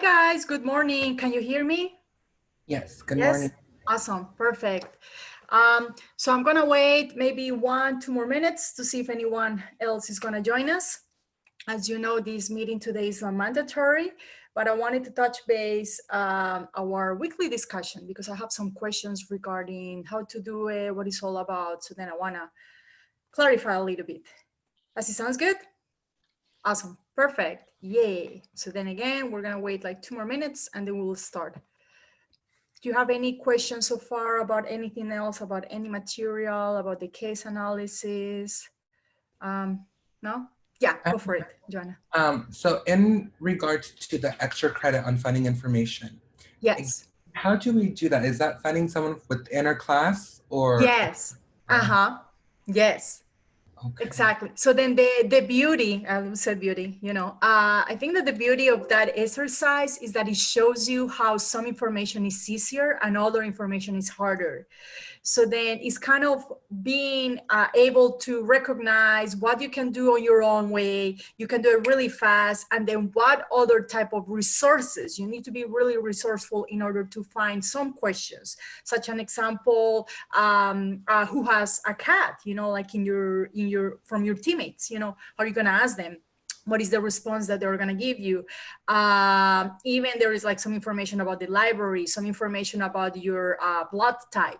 guys, good morning. Can you hear me? Yes, good Yes? morning. Awesome, perfect. So I'm gonna wait maybe 2 more minutes to see if anyone else is gonna join us. As you know, this meeting today is not mandatory, but I wanted to touch base our weekly discussion because I have some questions regarding how to do it, what it's all about. So then I wanna clarify a little bit. Does it sound good? Awesome, perfect, yay. So then again, we're gonna wait like 2 more minutes and then we will start. Do you have any questions so far about anything else, about any material, about the case analysis? No? Yeah, go for it, Joanna. So in regards to the extra credit on funding information, Yes. how do we do that? Is that funding someone within our class or? Yes. Yes. Okay. Exactly. So then the beauty, I said beauty, I think that the beauty of that exercise is that it shows you how some information is easier and other information is harder. So then it's kind of being able to recognize what you can do on your own way. You can do it really fast. And then what other type of resources. You need to be really resourceful in order to find some questions. Such an example, who has a cat, like from your teammates, how are you going to ask them? What is the response that they're going to give you? Even there is like some information about the library, some information about your blood type,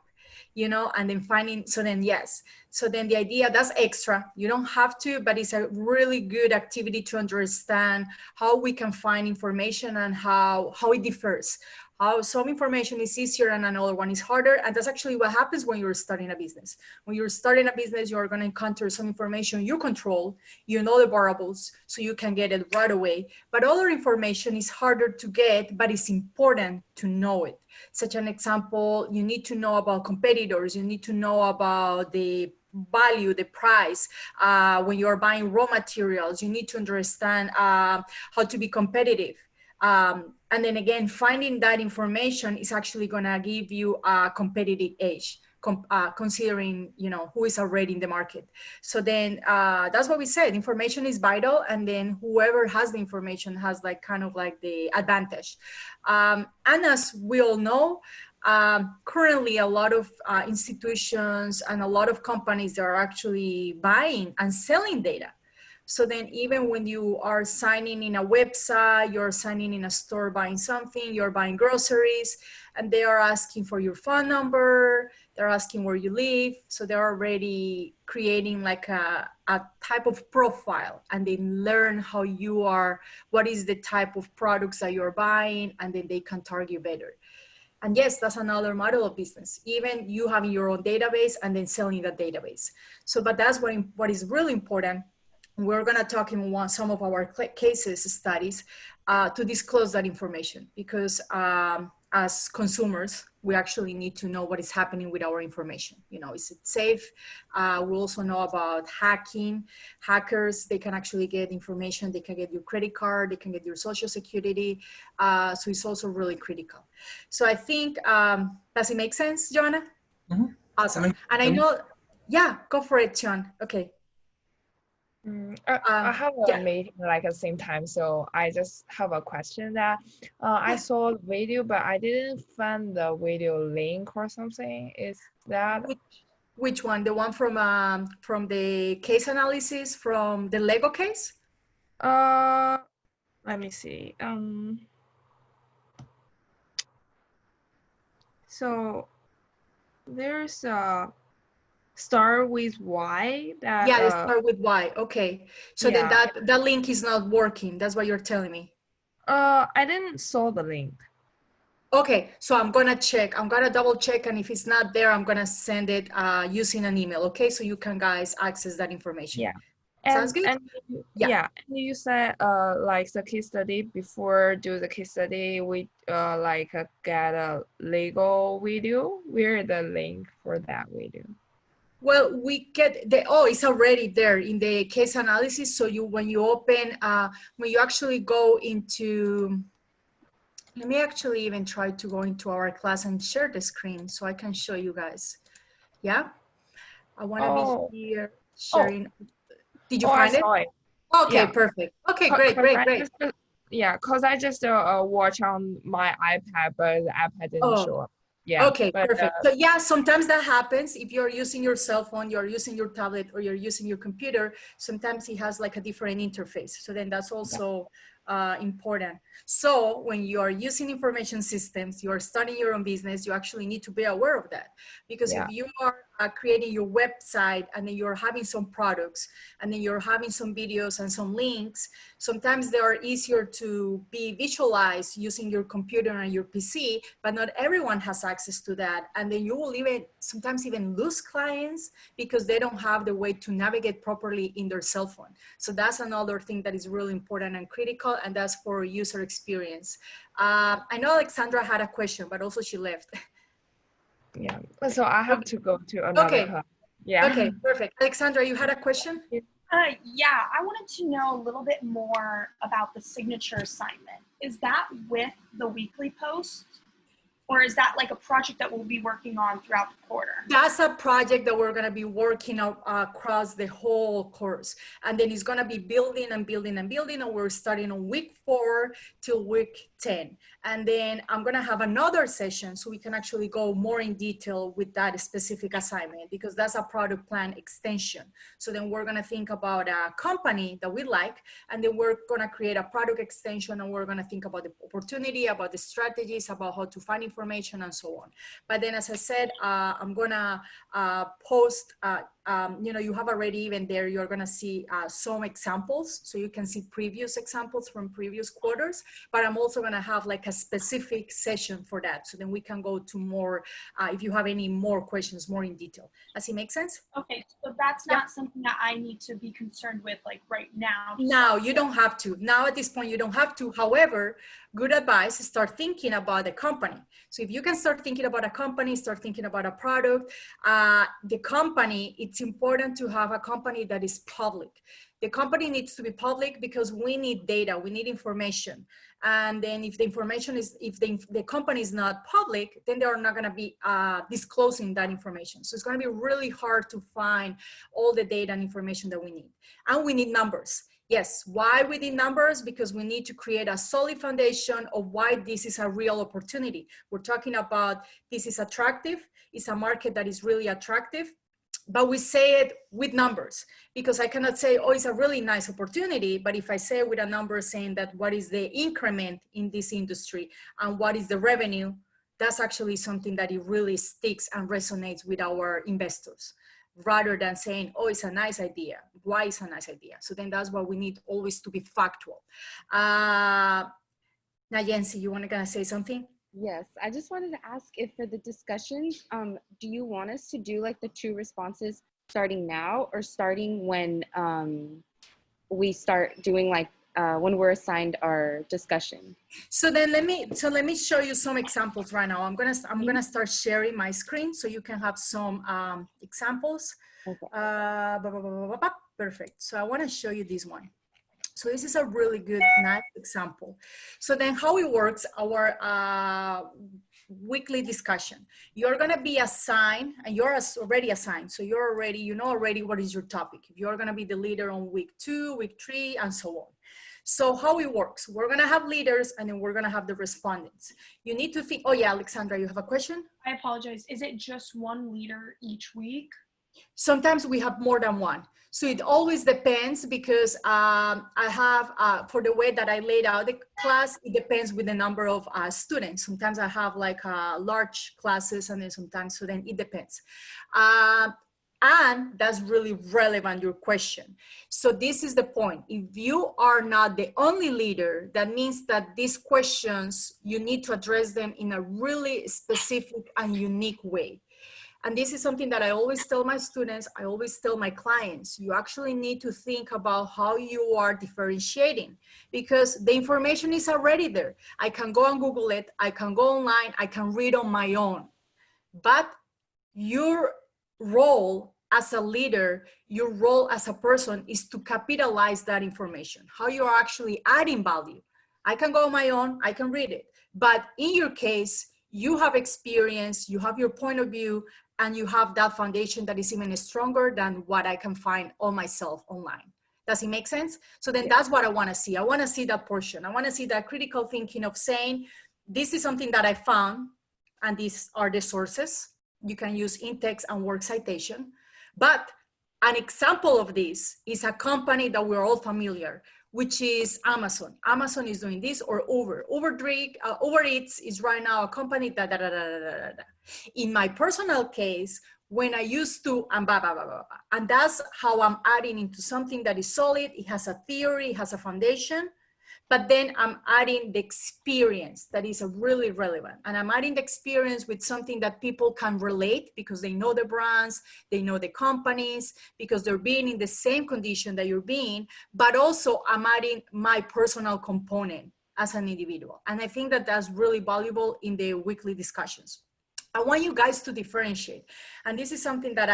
and then finding, so then yes. So then the idea, that's extra. You don't have to, but it's a really good activity to understand how we can find information and how it differs. How some information is easier and another one is harder. And that's actually what happens when you're starting a business. When you're starting a business, you're going to encounter some information you control, you know the variables, so you can get it right away. But other information is harder to get, but it's important to know it. Such an example, you need to know about competitors, you need to know about the value, the price, when you're buying raw materials, you need to understand how to be competitive. And then again, finding that information is actually going to give you a competitive edge, considering who is already in the market. So then that's what we said. Information is vital, and then whoever has the information has like kind of like the advantage. And as we all know, currently a lot of institutions and a lot of companies are actually buying and selling data. So then even when you are signing in a website, you're signing in a store buying something, you're buying groceries, and they are asking for your phone number, they're asking where you live. So they're already creating like a type of profile, and they learn how you are, what is the type of products that you're buying, and then they can target you better. And yes, that's another model of business, even you having your own database and then selling that database. So, but that's what is really important. We're going to talk in some of our cases studies to disclose that information, because as consumers, we actually need to know what is happening with our information. Is it safe? We also know about hacking. Hackers, they can actually get information. They can get your credit card. They can get your social security. So it's also really critical. So I think, does it make sense, Joanna? Mm-hmm. Awesome. And I know, yeah, go for it, Sean. Okay. I have a meeting like at the same time, so I just have a question that I saw the video, but I didn't find the video link or something. Is that which one? The one from the case analysis from the Lego case? Let me see. So there's a start with Y that they start with Y. Okay. So then that link is not working. That's what you're telling me. I didn't saw the link. Okay, so I'm gonna check. I'm gonna double check, and if it's not there, I'm gonna send it using an email. Okay, so you can guys access that information. Yeah. Sounds good. And you said like the case study, before do the case study, we get a Lego video. Where the link for that video? Well, we get it's already there in the case analysis. So when you open, when you actually go into, let me actually even try to go into our class and share the screen so I can show you guys. Yeah, I want to be here sharing. Did you find it? I saw it. Okay, perfect. Okay, great. Yeah, because I just watch on my iPad, but the iPad didn't Oh, show up. Yeah, okay, but perfect. So yeah, sometimes that happens if you're using your cell phone, you're using your tablet, or you're using your computer. Sometimes it has like a different interface. So then that's yeah, also important. So when you are using information systems, you are starting your own business, you actually need to be aware of that. Because yeah, if you are creating your website and then you're having some products and then you're having some videos and some links, sometimes they are easier to be visualized using your computer and your PC, but not everyone has access to that. And then you will even sometimes even lose clients because they don't have the way to navigate properly in their cell phone. So that's another thing that is really important and critical, and that's for user experience. I know Alexandra had a question, but also she left. yeah. So I have to go to another Okay, class. Yeah. okay, perfect. Alexandra, you had a question? Yeah, I wanted to know a little bit more about the signature assignment. Is that with the weekly post, or is that like a project that we'll be working on throughout the quarter? That's a project that we're going to be working out across the whole course. And then it's going to be building and building and building. And we're starting on week 4 till week 10. And then I'm going to have another session so we can actually go more in detail with that specific assignment, because that's a product plan extension. So then we're going to think about a company that we like, and then we're going to create a product extension, and we're going to think about the opportunity, about the strategies, about how to find information, and so on. But then, as I said, I'm gonna post, you have already even there, you're gonna see some examples. So you can see previous examples from previous quarters, but I'm also gonna have like a specific session for that. So then we can go to more, if you have any more questions, more in detail. Does it make sense? Okay, so that's not something that I need to be concerned with like right now. Now, you don't have to. Now at this point, you don't have to. However, good advice is start thinking about the company. So if you can start thinking about a company, start thinking about a product, the company, it's important to have a company that is public. The company needs to be public because we need data, we need information. And then if the information is, if the company is not public, then they are not gonna be disclosing that information. So it's gonna be really hard to find all the data and information that we need. And we need numbers. Yes, why we need numbers? Because we need to create a solid foundation of why this is a real opportunity. We're talking about this is attractive, it's a market that is really attractive, but we say it with numbers, because I cannot say, oh, it's a really nice opportunity, but if I say it with a number saying that what is the increment in this industry and what is the revenue, that's actually something that it really sticks and resonates with our investors, rather than saying, oh, it's a nice idea. Why is a nice idea? So then that's why we need always to be factual. Now, Yancy, you want to say something? Yes, I just wanted to ask if for the discussions, do you want us to do like the 2 responses starting now, or starting when we start doing like when we're assigned our discussion? So then let me show you some examples right now. I'm gonna start sharing my screen so you can have some examples. Okay. Perfect. So I want to show you this one. So this is a really good, nice example. So then how it works, our weekly discussion. You're gonna be assigned, and you're already assigned. So you're already, you know already what is your topic. You're gonna be the leader on week 2, week 3, and so on. So how it works, we're gonna have leaders, and then we're gonna have the respondents. You need to think, oh yeah, Alexandra, you have a question? I apologize. Is it just one leader each week? Sometimes we have more than one. So it always depends, because I have, for the way that I laid out the class, it depends with the number of students. Sometimes I have like large classes, and then sometimes, so then it depends. And that's really relevant, your question. So this is the point. If you are not the only leader, that means that these questions, you need to address them in a really specific and unique way. And this is something that I always tell my students, I always tell my clients, you actually need to think about how you are differentiating, because the information is already there. I can go and Google it, I can go online, I can read on my own. But your role as a leader, your role as a person is to capitalize that information, how you are actually adding value. I can go on my own, I can read it. But in your case, you have experience, you have your point of view, and you have that foundation that is even stronger than what I can find on myself online. Does it make sense? So then Yeah. that's what I want to see. I want to see that portion. I want to see that critical thinking of saying, this is something that I found, and these are the sources. You can use in-text and work citation. But an example of this is a company that we're all familiar, which is Amazon. Amazon is doing this, or Uber. Uber Eats is right now a company that, in my personal case, when I used to, and blah, blah, blah, blah, blah. And that's how I'm adding into something that is solid. It has a theory, it has a foundation, but then I'm adding the experience that is really relevant. And I'm adding the experience with something that people can relate because they know the brands, they know the companies, because they're being in the same condition that you're being, but also I'm adding my personal component as an individual. And I think that that's really valuable in the weekly discussions. I want you guys to differentiate. And this is something that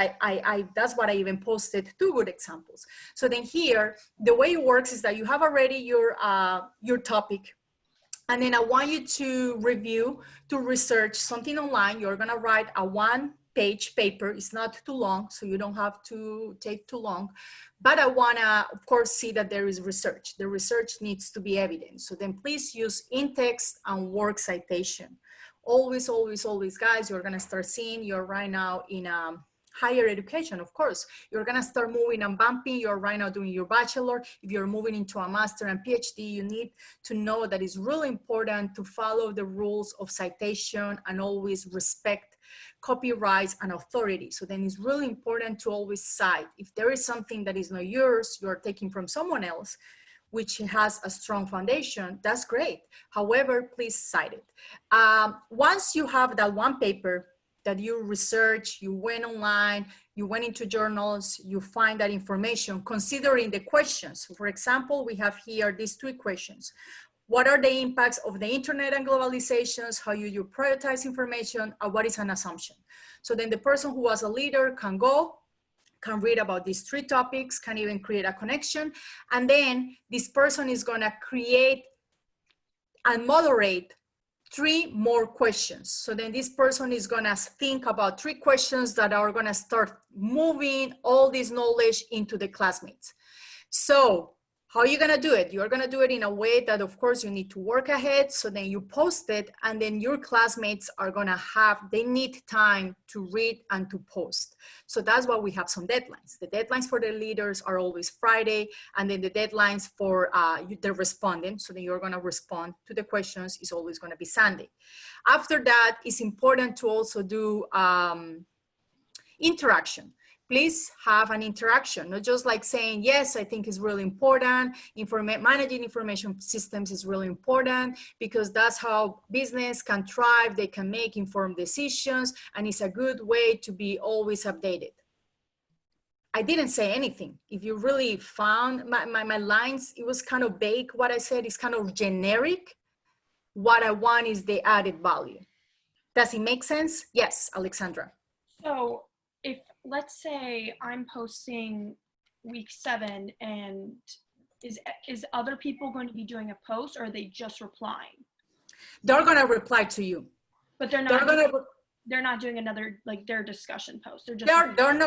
that's what I even posted, 2 good examples. So then here, the way it works is that you have already your topic. And then I want you to review, to research something online. You're gonna write a 1-page paper. It's not too long, so you don't have to take too long. But I wanna, of course, see that there is research. The research needs to be evident. So then please use in-text and work citation. Always, always, always, guys, you're gonna start seeing, you're right now in higher education, of course. You're gonna start moving and bumping. You're right now doing your bachelor. If you're moving into a master and PhD, you need to know that it's really important to follow the rules of citation and always respect copyrights and authority. So then it's really important to always cite. If there is something that is not yours, you're taking from someone else, which has a strong foundation, that's great. However, please cite it. Once you have that one paper that you research, you went online, you went into journals, you find that information, considering the questions. For example, we have here these 3 questions. What are the impacts of the internet and globalizations? How you prioritize information? And what is an assumption? So then the person who was a leader can go, can read about these 3 topics, can even create a connection. And then this person is gonna create and moderate 3 more questions. So then this person is gonna think about 3 questions that are gonna start moving all this knowledge into the classmates. So how are you gonna do it? You're gonna do it in a way that, of course, you need to work ahead. So then you post it, and then your classmates are gonna they need time to read and to post. So that's why we have some deadlines. The deadlines for the leaders are always Friday, and then the deadlines for the respondent, so then you're gonna respond to the questions, is always gonna be Sunday. After that, it's important to also do interaction. Please have an interaction, not just like saying, yes, I think it's really important. Managing information systems is really important because that's how business can thrive. They can make informed decisions, and it's a good way to be always updated. I didn't say anything. If you really found my lines, it was kind of vague. What I said is kind of generic. What I want is the added value. Does it make sense? Yes, Alexandra. So if, let's say I'm posting week 7, and is other people going to be doing a post, or are they just replying? They're going to reply to you. But they're not doing another, like, their discussion post. They're just you're going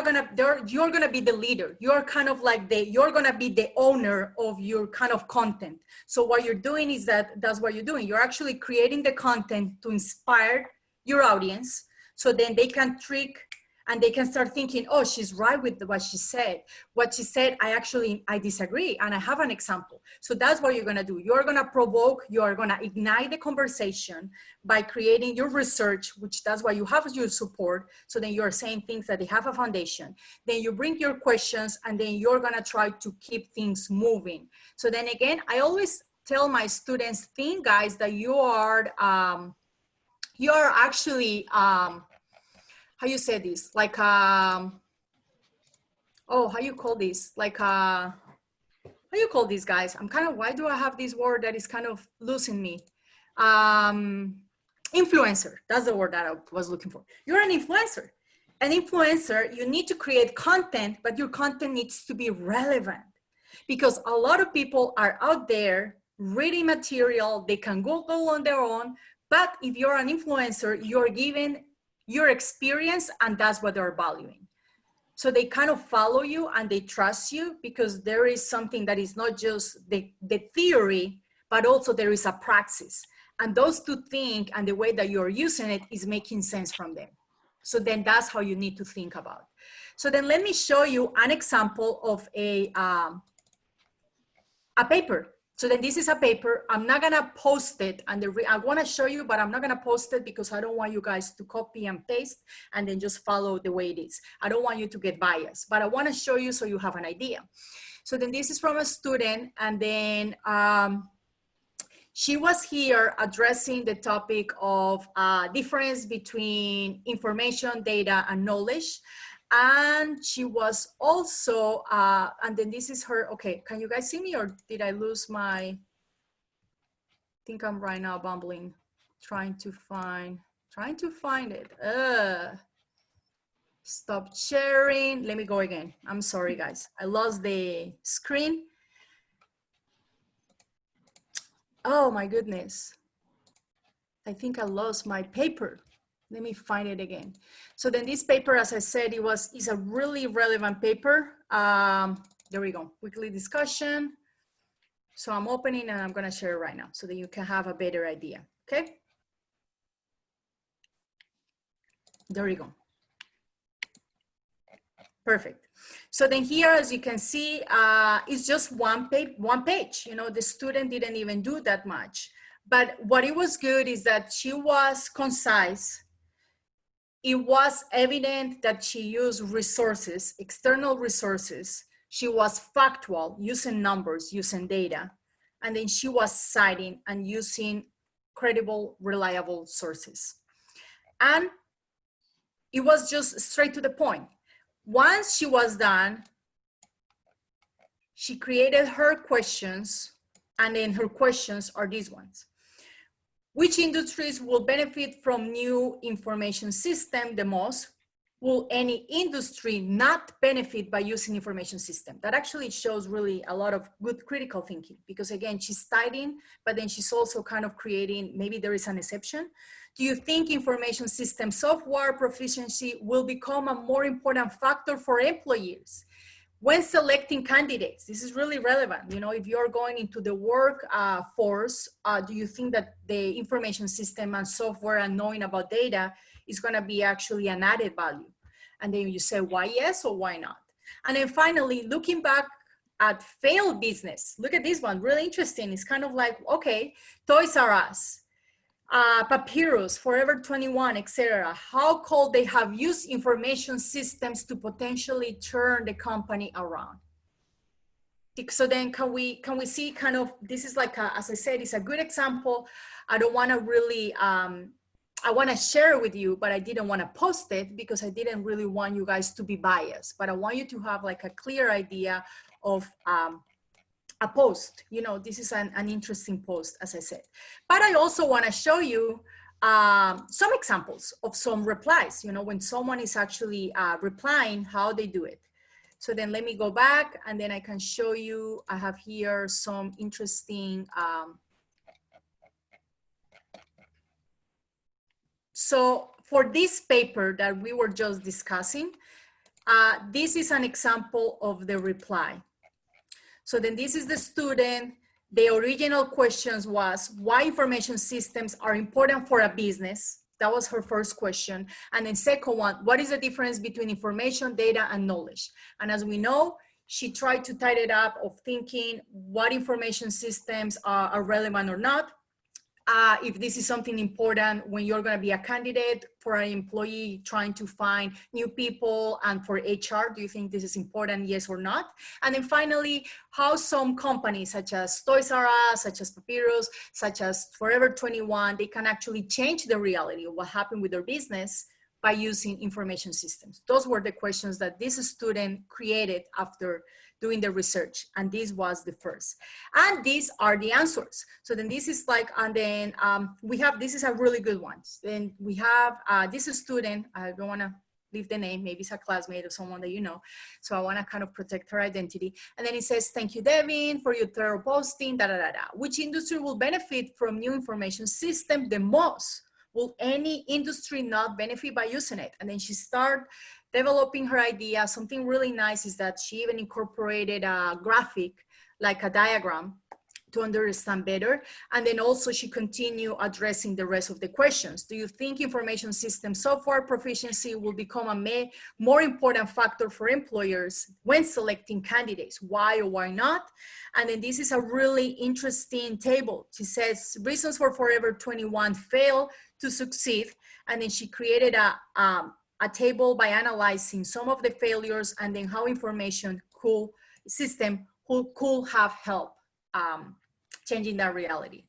to be the leader. You're kind of like you're going to be the owner of your kind of content. So what you're doing is that's what you're doing. You're actually creating the content to inspire your audience, so then they can trick and they can start thinking, oh, she's right with what she said. What she said, I disagree, and I have an example. So that's what you're gonna do. You're gonna provoke, you're gonna ignite the conversation by creating your research, which that's why you have your support. So then you're saying things that they have a foundation. Then you bring your questions, and then you're gonna try to keep things moving. So then again, I always tell my students, think, guys, that you are actually, how you say this? Like, how you call this? Like, how you call these guys? Why do I have this word that is kind of losing me? Influencer, that's the word that I was looking for. You're an influencer. An influencer, you need to create content, but your content needs to be relevant, because a lot of people are out there reading material, they can Google on their own, but if you're an influencer, you're giving your experience, and that's what they're valuing. So they kind of follow you and they trust you because there is something that is not just the theory, but also there is a praxis. And those two things and the way that you're using it is making sense from them. So then that's how you need to think about. So then let me show you an example of a paper. So then this is a paper. I'm not gonna post it, and I wanna show you, but I'm not gonna post it because I don't want you guys to copy and paste and then just follow the way it is. I don't want you to get biased, but I wanna show you so you have an idea. So then this is from a student, and then she was here addressing the topic of difference between information, data, and knowledge. And she was also, and then this is her, okay, can you guys see me or did I lose my, I think I'm right now bumbling, trying to find it. Stop sharing, let me go again. I'm sorry guys, I lost the screen. Oh my goodness. I think I lost my paper. Let me find it again. So then this paper, as I said, is a really relevant paper. There we go, weekly discussion. So I'm opening and I'm gonna share it right now so that you can have a better idea, okay? There we go. Perfect. So then here, as you can see, it's just one page. You know, the student didn't even do that much. But what it was good is that she was concise. It was evident that she used resources, external resources. She was factual, using numbers, using data. And then she was citing and using credible, reliable sources. And it was just straight to the point. Once she was done, she created her questions, and then her questions are these ones. Which industries will benefit from new information system the most? Will any industry not benefit by using information system? That actually shows really a lot of good critical thinking, because again, she's citing, but then she's also kind of creating, maybe there is an exception. Do you think information system software proficiency will become a more important factor for employers? When selecting candidates, this is really relevant. You know, if you're going into the workforce, do you think that the information system and software and knowing about data is going to be actually an added value? And then you say, why yes or why not? And then finally, looking back at failed business, look at this one, really interesting. It's kind of like, okay, Toys R Us, Papyrus, Forever 21, etc. How could they have used information systems to potentially turn the company around? So then can we see kind of, this is like, as I said, it's a good example. I don't want to really, I want to share it with you, but I didn't want to post it because I didn't really want you guys to be biased, but I want you to have like a clear idea of a post. You know, this is an interesting post, as I said. But I also want to show you some examples of some replies, you know, when someone is actually replying, how they do it. So then let me go back and then I can show you, I have here some interesting, so for this paper that we were just discussing, this is an example of the reply. So then this is the student. The original questions was why information systems are important for a business. That was her first question. And then second one, what is the difference between information, data, and knowledge? And as we know, she tried to tie it up of thinking what information systems are relevant or not. If this is something important when you're going to be a candidate for an employee trying to find new people, and for HR, do you think this is important, yes or not? And then finally, how some companies such as Toys R Us, such as Papyrus, such as Forever 21, they can actually change the reality of what happened with their business by using information systems. Those were the questions that this student created after doing the research, and this was the first. And these are the answers. So then this is like, and then we have, this is a really good one. Then we have this student, I don't wanna leave the name, maybe it's a classmate or someone that you know. So I wanna kind of protect her identity. And then it says, thank you, Devin, for your thorough posting, da, da, da, da. Which industry will benefit from new information system the most? Will any industry not benefit by using it? And then she started developing her idea. Something really nice is that she even incorporated a graphic, like a diagram, to understand better. And then also she continued addressing the rest of the questions. Do you think information system software proficiency will become a more important factor for employers when selecting candidates? Why or why not? And then this is a really interesting table. She says reasons for Forever 21 fail to succeed. And then she created a table by analyzing some of the failures and then how information system could have helped changing that reality.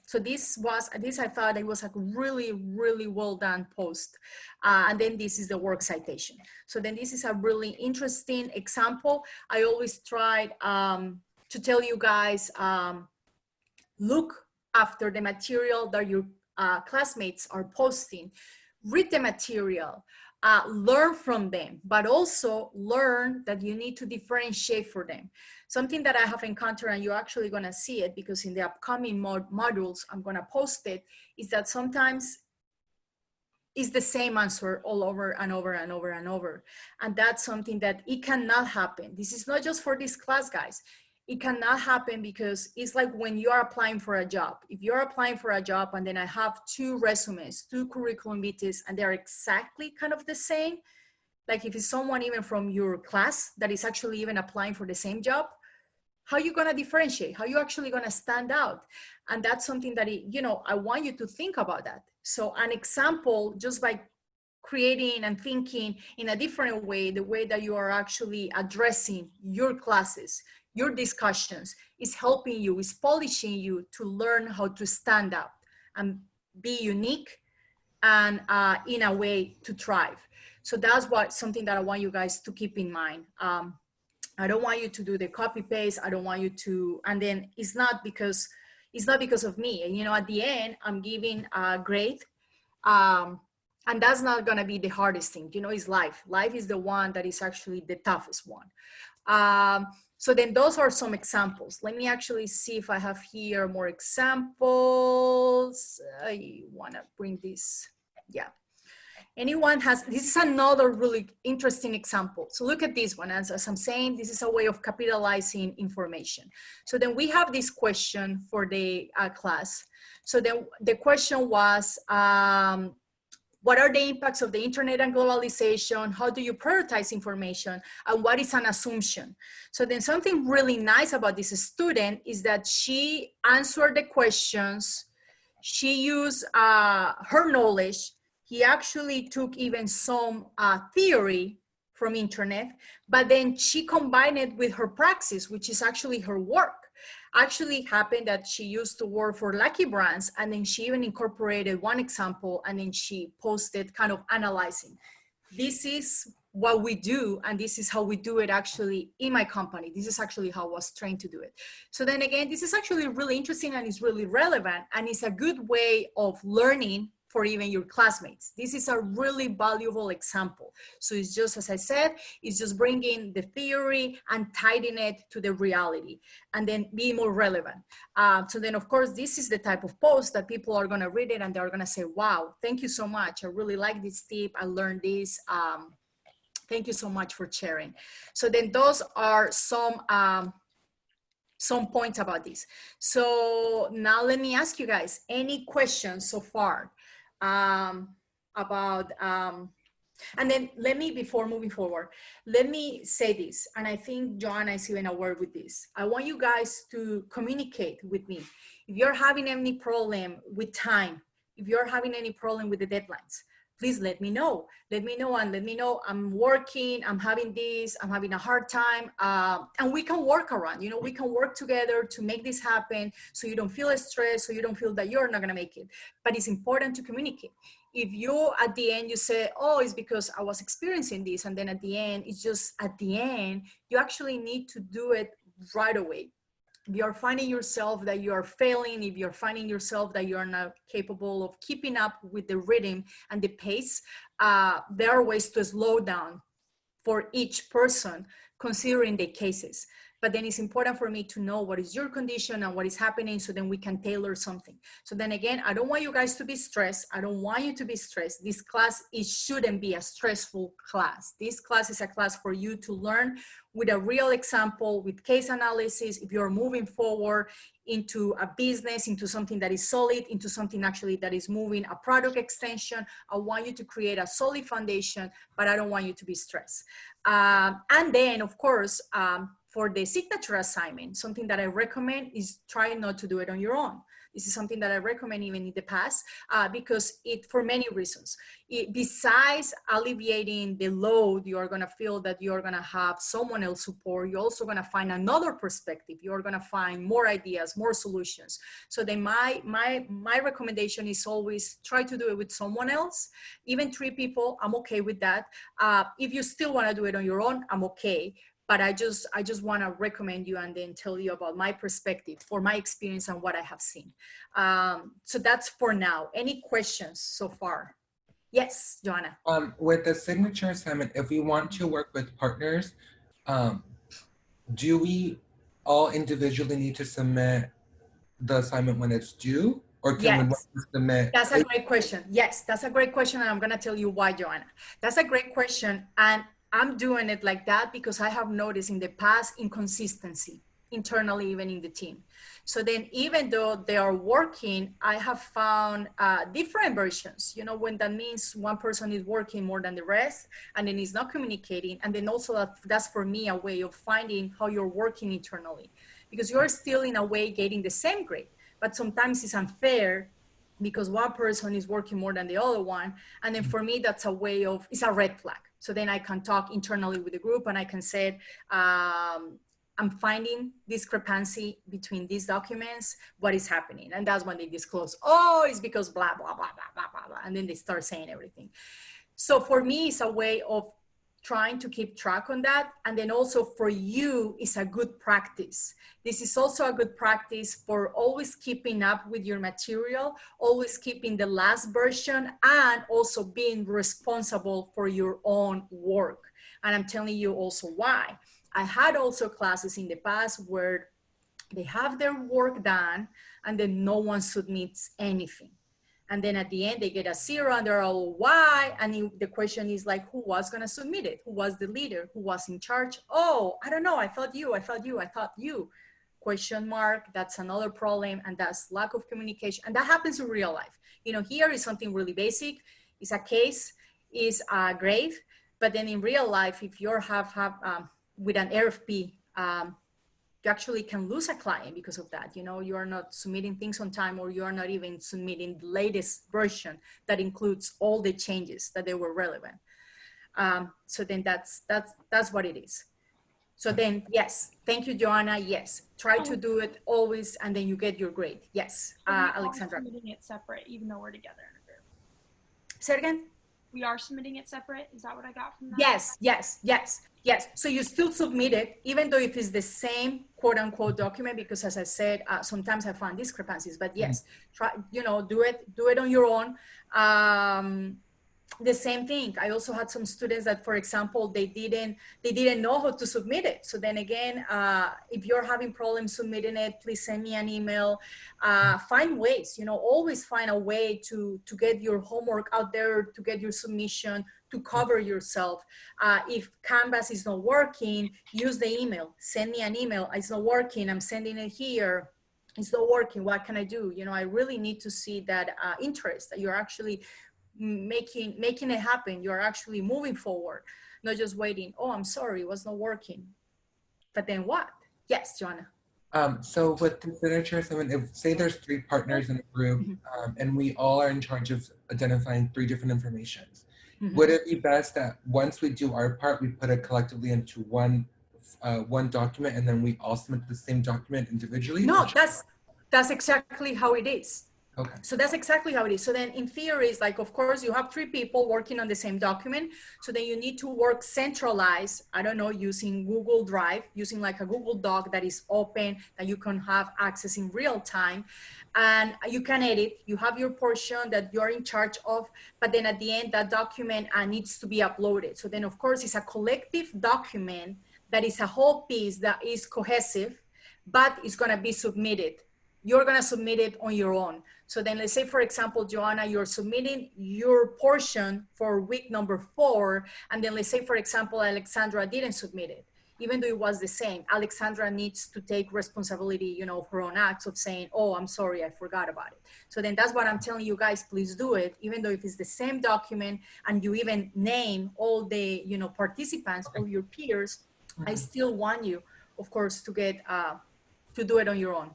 So this I thought it was a really, really well done post. And then this is the work citation. So then this is a really interesting example. I always try to tell you guys, look after the material that your classmates are posting, read the material, learn from them, but also learn that you need to differentiate for them. Something that I have encountered, and you're actually going to see it because in the upcoming modules, I'm going to post it, is that sometimes it's the same answer all over and over and over and over. And that's something that it cannot happen. This is not just for this class, guys. It cannot happen because it's like when you are applying for a job. If you're applying for a job and then I have 2 resumes, 2 curriculum vitae, and they're exactly kind of the same, like if it's someone even from your class that is actually even applying for the same job, how are you going to differentiate? How are you actually going to stand out? And that's something that, I want you to think about that. So an example, just by creating and thinking in a different way, the way that you are actually addressing your classes, your discussions, is helping you, is polishing you to learn how to stand out and be unique and in a way to thrive. So that's something that I want you guys to keep in mind. I don't want you to do the copy paste. I don't want you to, and then it's not because of me. At the end, I'm giving a grade. And that's not going to be the hardest thing. It's life. Life is the one that is actually the toughest one. So then those are some examples. Let me actually see if I have here more examples. I want to bring this. Yeah. This is another really interesting example. So look at this one. As I'm saying, this is a way of capitalizing information. So then we have this question for the class. So then the question was, what are the impacts of the internet and globalization? How do you prioritize information? And what is an assumption? So then something really nice about this student is that she answered the questions. She used her knowledge. He actually took even some theory from internet, but then she combined it with her praxis, which is actually her work. Actually happened that she used to work for Lucky Brands, and then she even incorporated one example, and then she posted kind of analyzing. This is what we do, and this is how we do it actually in my company. This is actually how I was trained to do it. So then again, this is actually really interesting and it's really relevant, and it's a good way of learning for even your classmates. This is a really valuable example. So it's just, as I said, it's just bringing the theory and tying it to the reality and then be more relevant. So then of course, this is the type of post that people are gonna read it and they're gonna say, wow, thank you so much. I really like this tip, I learned this. Thank you so much for sharing. So then those are some points about this. So now let me ask you guys, any questions so far? And then let me, before moving forward, let me say this, and I think Joanna is even aware with this. I want you guys to communicate with me. If you're having any problem with time, if you're having any problem with the deadlines, please let me know. Let me know and let me know I'm working, I'm having this, I'm having a hard time, and we can work around, we can work together to make this happen so you don't feel stressed, so you don't feel that you're not gonna make it. But it's important to communicate. If you, at the end, you say, oh, it's because I was experiencing this, and then at the end, it's just at the end, you actually need to do it right away. If you're finding yourself that you are failing, if you're finding yourself that you're not capable of keeping up with the rhythm and the pace, there are ways to slow down for each person considering the cases. But then it's important for me to know what is your condition and what is happening, so then we can tailor something. So then again, I don't want you guys to be stressed. I don't want you to be stressed. This class, it shouldn't be a stressful class. This class is a class for you to learn with a real example, with case analysis. If you're moving forward into a business, into something that is solid, into something actually that is moving, a product extension, I want you to create a solid foundation, but I don't want you to be stressed. And then, of course, for the signature assignment, something that I recommend is try not to do it on your own. This is something that I recommend even in the past, because for many reasons. Besides alleviating the load, you're gonna feel that you're gonna have someone else support. You're also gonna find another perspective. You're gonna find more ideas, more solutions. So then my recommendation is always try to do it with someone else. Even 3 people, I'm okay with that. If you still wanna do it on your own, I'm okay. But I just want to recommend you and then tell you about my perspective for my experience and what I have seen. So that's for now. Any questions so far? Yes, Joanna. With the signature assignment, if we want to work with partners, do we all individually need to submit the assignment when it's due? Or can Yes. we submit? That's a great question. Yes, that's a great question. And I'm going to tell you why, Joanna. That's a great question. And I'm doing it like that because I have noticed in the past inconsistency internally, even in the team. So then even though they are working, I have found different versions, you know, when that means one person is working more than the rest and then is not communicating. And then also that's for me a way of finding how you're working internally, because you're still in a way getting the same grade, but sometimes it's unfair because one person is working more than the other one. And then for me, that's a way of, it's a red flag. So then I can talk internally with the group and I can say, I'm finding discrepancy between these documents, what is happening? And that's when they disclose, oh, it's because blah, blah, blah, blah, blah, blah, blah. And then they start saying everything. So for me, it's a way of trying to keep track on that. And then also for you, it's a good practice. This is also a good practice for always keeping up with your material, always keeping the last version, and also being responsible for your own work. And I'm telling you also why. I had also classes in the past where they have their work done and then no one submits anything. And then at the end, they get a 0 and they're all, why? And the question is like, who was going to submit it? Who was the leader? Who was in charge? Oh, I don't know. I thought you. Question mark. That's another problem. And that's lack of communication. And that happens in real life. You know, here is something really basic. It's a case, is a grave. But then in real life, if you're with an RFP, you actually can lose a client because of that. You know, you are not submitting things on time, or you are not even submitting the latest version that includes all the changes that they were relevant. So then that's what it is. So then, yes, thank you, Joanna. Yes, try to do it always, and then you get your grade. Yes, Alexandra. We are submitting it separate, even though we're together in a group. Say it again. We are submitting it separate. Is that what I got from that? Yes. So you still submit it, even though if it's the same quote unquote document, because as I said, sometimes I find discrepancies, but yes, try, do it on your own. The same thing. I also had some students that, for example, they didn't know how to submit it. So then again, if you're having problems submitting it, please send me an email. Find ways, always find a way to get your homework out there, to get your submission, to cover yourself. If Canvas is not working, use the email. Send me an email. It's not working. I'm sending it here. It's not working. What can I do? I really need to see that interest, that you're actually making it happen. You're actually moving forward, not just waiting. Oh, I'm sorry, it was not working. But then what? Yes, Joanna. So with the signature assignment, if say there's 3 partners in a group, and we all are in charge of identifying 3 different informations, would it be best that once we do our part, we put it collectively into one document, and then we all submit the same document individually? No, that's exactly how it is. Okay. So that's exactly how it is. So then in theory, it's like, of course, you have 3 people working on the same document. So then you need to work centralized, I don't know, using Google Drive, using like a Google Doc that is open, that you can have access in real time. And you can edit, you have your portion that you're in charge of, but then at the end, that document needs to be uploaded. So then of course, it's a collective document that is a whole piece that is cohesive, but it's gonna be submitted. You're gonna submit it on your own. So then let's say, for example, Joanna, you're submitting your portion for week number 4. And then let's say, for example, Alexandra didn't submit it. Even though it was the same, Alexandra needs to take responsibility, you know, of her own acts of saying, oh, I'm sorry, I forgot about it. So then that's what I'm telling you guys, please do it. Even though if it's the same document and you even name all the, you know, participants, all your peers, I still want you, of course, to get, to do it on your own.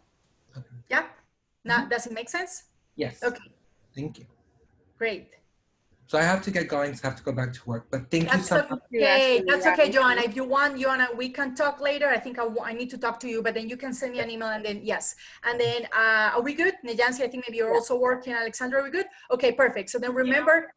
Yeah? Now, does it make sense? Yes. Okay, Thank you. great. So I have to get going, so I have to go back to work. But thank you That's so much. okay. That's okay, Joanna. If you want, Joanna, we can talk later. I think I need to talk to you, but then you can send me an email and then, yes. And then, are we good? Nejansi, I think maybe you're also working. Alexandra, are we good? Okay, perfect. So then remember,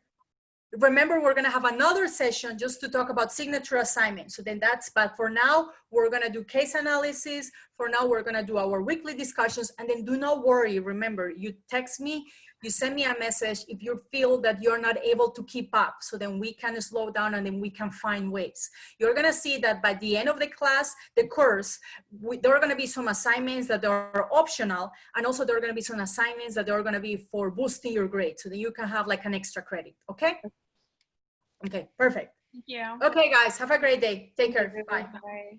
we're going to have another session just to talk about signature assignment. So then but for now, we're going to do case analysis. For now, we're going to do our weekly discussions. And then do not worry. Remember, you text me, you send me a message if you feel that you're not able to keep up. So then we can slow down and then we can find ways. You're going to see that by the end of the class, the course, there are going to be some assignments that are optional. And also there are going to be some assignments that are going to be for boosting your grade. So that you can have like an extra credit. Okay? Okay, perfect. Thank you. Okay, guys, have a great day. Take care. Bye. Bye.